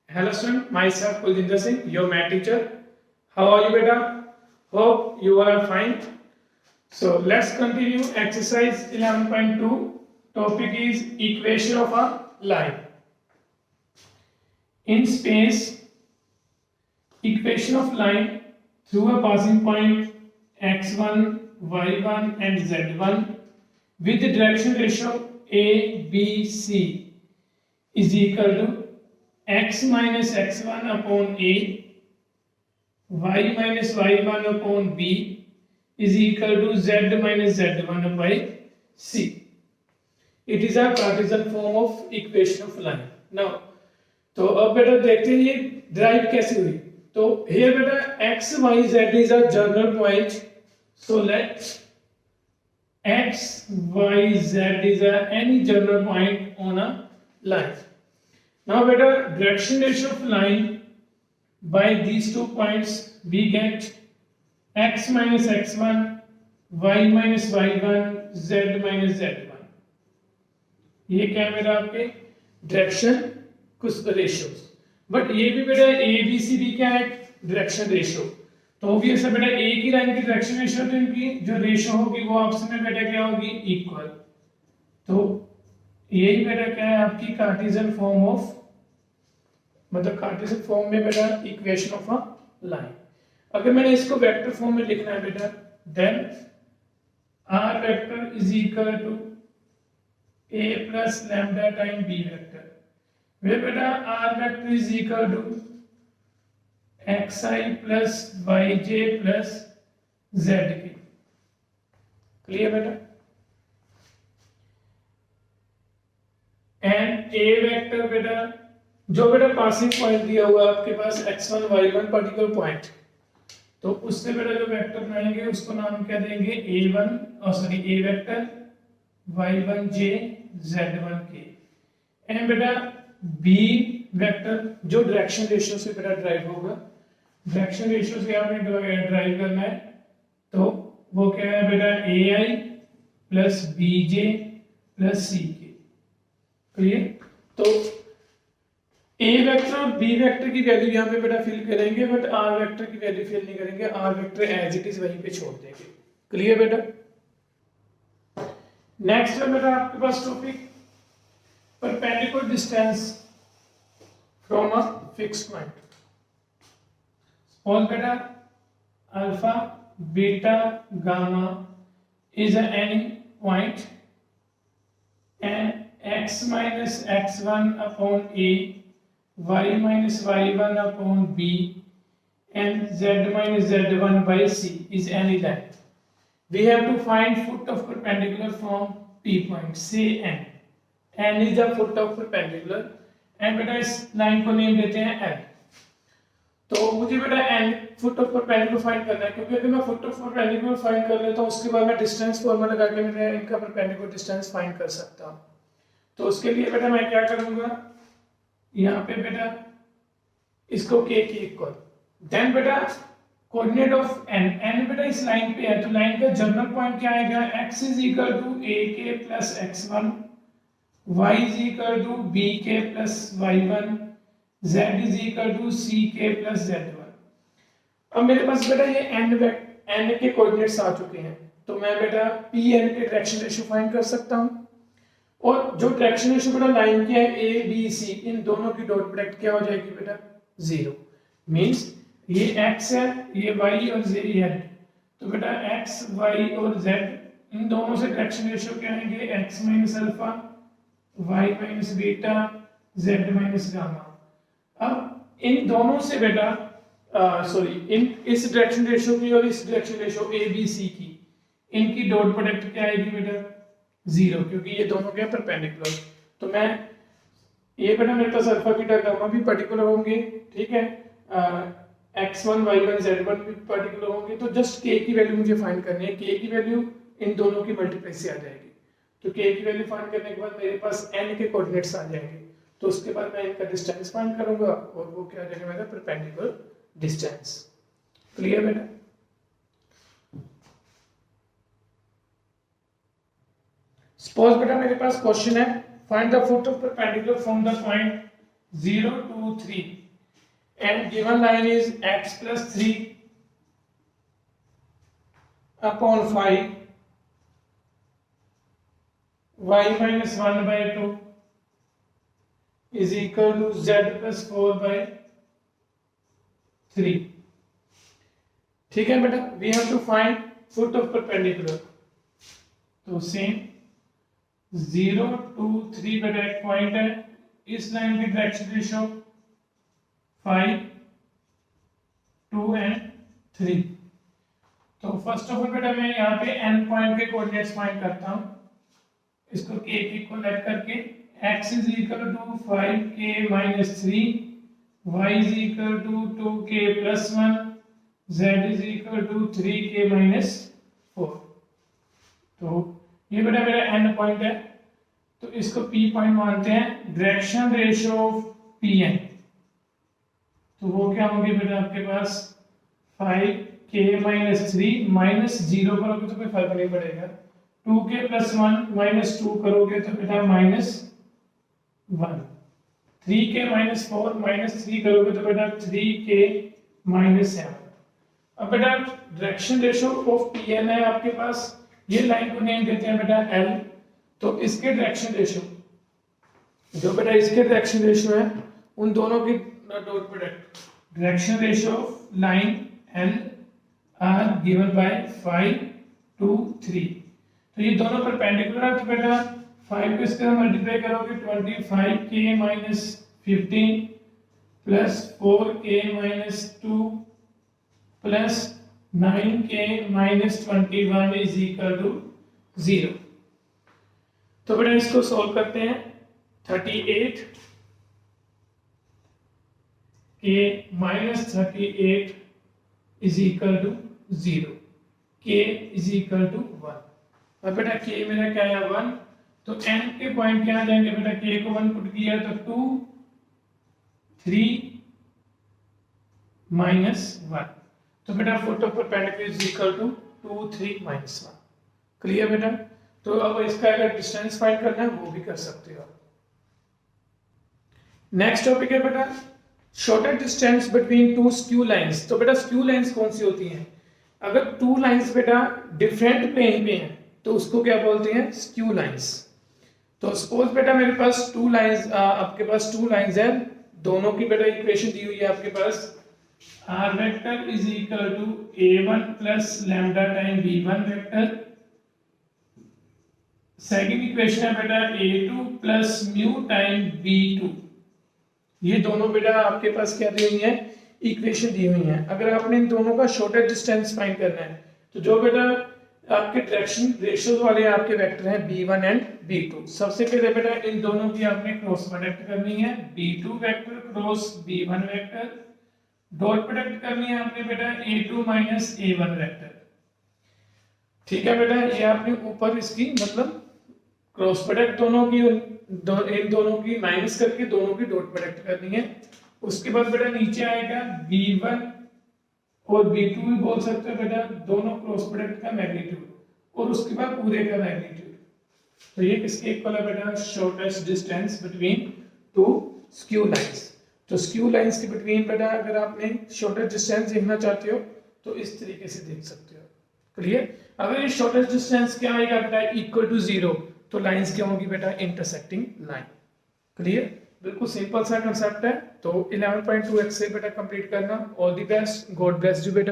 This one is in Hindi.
Hello student, myself Kuljinder Singh, your math teacher. How are you beta? Hope you are fine. So let's continue exercise 11.2. Topic is equation of a line. In space, equation of line through a passing point x1, y1 and z1 with the direction ratio a, b, c is equal to x minus x1 upon a, y minus y1 upon b is equal to z minus z1 by c. It is a Cartesian form of equation of line. Now, तो अब बेटा देखते हैं ये ड्राइव कैसे हुई. तो here बेटा x y z is a general point. So let x y z is any general point on a line. Now beta direction ratio of line by these 2 points we get x minus x1, y minus y1, z minus z1. ये क्या है मेरा आपके डायरेक्शन कुछ रेशियोज. बट ये भी बेटा ए बी सी डी क्या है डायरेक्शन रेशियो. तो ऑब्वियस है बेटा एक ही लाइन की डायरेक्शन रेशियो तो इनकी जो रेशियो होगी वो आपस में बेटा क्या होगी इक्वल. तो यही बेटा क्या है आपकी कार्टेशियन फॉर्म ऑफ मतलब कार्टेशियन फॉर्म में बेटा इक्वेशन ऑफ अ लाइन. अगर मैंने इसको वेक्टर फॉर्म में लिखना है बेटा then r vector is equal to a plus lambda time b vector. वे बेटा r vector is equal to xi plus yj plus zk. Clear बेटा. एंड a वेक्टर बेटा जो बेटा पासिंग पॉइंट दिया हुआ है आपके पास x1 y1 पर्टिकुलर पॉइंट, तो उससे बेटा जो वेक्टर बनाएंगे उसको नाम क्या देंगे a1 a vector y1j z1k. And बेटा b वेक्टर जो डायरेक्शन रेशियो से बेटा ड्राइव होगा. डायरेक्शन रेशियो से आपने ड्राइव करना है तो वो क्या है बेटा ai plus bj plus ck. Clear. तो a वेक्टर और b वेक्टर की वैल्यू यहाँ पे बेटा फिल करेंगे बट r वेक्टर की वैल्यू फिल नहीं करेंगे. r vector as it is वहीं पे छोड़ देंगे. क्लियर बेटा. नेक्स्ट है बेटा आपके पास topic perpendicular distance from a fixed point. और बेटा alpha beta gamma is any point and x minus x1 upon a, y minus y1 upon b and z minus z1 by c is any line. We have to find foot of perpendicular from P point. Say n. N is the foot of perpendicular. And बेटा इस लाइन को नेम देते हैं L. तो मुझे बेटा n foot of perpendicular find करना है क्योंकि अगर मैं foot of perpendicular फाइंड कर लेता हूँ उसके बाद मैं डिस्टेंस फॉर्मूला लगा के मैं इनका perpendicular डिस्टेंस फाइंड कर सकता हूँ. तो उसके लिए बेटा मैं क्या करूँगा यहाँ पे बेटा इसको k की इक्वल. देन बेटा कोऑर्डिनेट ऑफ n बेटा इस लाइन पे है तो लाइन का जनरल पॉइंट क्या आएगा x is equal to ak plus x1, y is equal to bk plus y1, z is equal to ck plus z1. अब मेरे पास बेटा ये n के कोऑर्डिनेट्स आ चुके हैं तो मैं बेटा pn के डायरेक्शन रेशियो फाइंड कर सकता हूँ. और जो डायरेक्शन रेशियो बेटा लाइन की है a b c इन दोनों की डॉट प्रोडक्ट क्या हो जाएगी बेटा 0. मींस ये x है ये y और z है तो बेटा x y और z इन दोनों से डायरेक्शन रेशियो क्या आएंगे x minus alpha y minus beta z minus gamma. अब इन दोनों से बेटा इन इस डायरेक्शन रेशियो की और इस direction ratio a b c की इनकी डॉट प्रोडक्ट क्या आएगी बेटा 0 क्योंकि ये दोनों क्या परपेंडिकुलर. तो मैं ये बेटा मेरे पास अल्फा बीटा गामा भी पर्टिकुलर होंगे. ठीक है. x1 y1 z1 भी पर्टिकुलर होंगे. तो जस्ट k की वैल्यू मुझे फाइंड करनी है. k की वैल्यू इन दोनों की मल्टीप्लाई से आ जाएगी. तो k की वैल्यू फाइंड करने के बाद मेरे पास n के कोऑर्डिनेट्स आ जाएंगे तो उसके बाद मैं इनका डिस्टेंस फाइंड करूंगा और वो क्या आ जाएगा मेरा परपेंडिकुलर डिस्टेंस. क्लियर बेटा. सपोज बेटा मेरे पास क्वेश्चन है find the foot of perpendicular from the point 0 2 3 and given line is x plus 3 upon 5 y minus 1 by 2 is equal to z plus 4 by 3. ठीक है बेटा, we have to find foot of perpendicular. तो सेम 0 2 3 बेटा एक पॉइंट है, इस लाइन की डायरेक्शन रेशियो 5 2 एंड 3. तो फर्स्ट ऑफ ऑल बेटा मैं यहाँ पे n पॉइंट के कोऑर्डिनेट्स फाइंड करता हूँ. इसको k को लेट करके x is equal to 5k minus 3, y is equal to 2k plus 1, z is equal to 3k minus 4. तो ये बेटा मेरा n पॉइंट है, तो इसको p पॉइंट मानते हैं. डायरेक्शन रेशियो ऑफ pn, तो वो क्या होंगे बेटा आपके पास 5k minus 3 माइनस 0 करोगे तो कोई फर्क नहीं पड़ेगा, 2k plus 1 माइनस 2 करोगे तो बेटा माइनस 1, 3k minus 4 माइनस 3 करोगे तो बेटा 3k minus 7. अब बेटा डायरेक्शन रेशियो ऑफ pn है आपके पास, ये लाइन को नेम देते हैं बेटा l. तो इसके डायरेक्शन रेशियो, जो बेटा इसके डायरेक्शन रेशियो है उन दोनों की dot product, direction ratio of line l are given by 5 2 3. तो ये दोनों परपेंडिकुलर है, तो बेटा 5 को इसके मल्टीप्लाई करोगे 25k minus 15 plus 4k minus 2 plus 9k minus 21 is equal to 0. तो बेटा इसको सॉल्व करते हैं. 38 k minus 38 is equal to 0, k is equal to 1. अब बेटा k मेरा क्या है 1, तो n के पॉइंट क्या आ जाएंगे बेटा, k को 1 पुट किया तो 2 3 minus 1. तो बेटा foot of perpendicular is equal to 2 3 minus 1. Clear बेटा. तो अब इसका अगर डिस्टेंस फाइंड करना है वो भी कर सकते हो. नेक्स्ट टॉपिक है बेटा shortest distance between two skew lines. तो बेटा स्क्यू लाइंस कौन सी होती हैं? अगर टू लाइंस बेटा डिफरेंट प्लेन पे हैं तो उसको क्या बोलते हैं? Skew lines. तो सपोज बेटा मेरे पास टू लाइंस, आपके पास टू लाइंस है, दोनों की बेटा इक्वेशन दी हुई है आपके पास, r vector is equal to a1 plus lambda time b1 vector. Second equation है बेटा a2 plus mu time b2. ये दोनों बेटा आपके पास क्या दी हुई है? इक्वेशन दी हुई है. अगर आपने इन दोनों का शॉर्टेस्ट डिस्टेंस फाइंड करना है तो जो बेटा आपके डायरेक्शन रेशियोज वाले आपके वेक्टर हैं b1 एंड b2, सबसे पहले बेटा इन दोनों की आपने क्रॉस प्रोडक्ट करनी है. b2 vector cross b1 vector, dot product करनी है आपने बेटा a2 माइनस a1 वेक्टर. ठीक है बेटा, ये आपने ऊपर इसकी मतलब क्रॉस प्रोडक्ट दोनों की इन दोनों की माइनस करके दोनों की डॉट प्रोडक्ट करनी है. उसके बाद बेटा नीचे आएगा b1 और b2 भी बोल सकते हो बेटा, दोनों क्रॉस प्रोडक्ट का मैग्नीट्यूड और उसके बाद पूरे का मैग्नीट्यूड. तो ये किसके इक्वल है बेटा? Shortest distance between two skew lines. तो स्क्यू लाइंस के बिटवीन बेटा अगर आपने शॉर्टेस्ट डिस्टेंस देखना चाहते हो तो इस तरीके से देख सकते हो. क्लियर. अगर ये शॉर्टेस्ट डिस्टेंस क्या आएगा बेटा? इक्वल टू 0, तो लाइंस क्या होंगी बेटा? Intersecting line. क्लियर. बिल्कुल सिंपल सा कंसेप्ट है. तो 11.2 एक्स से बेटा कंप्लीट करना. All the best. God bless you बेटा.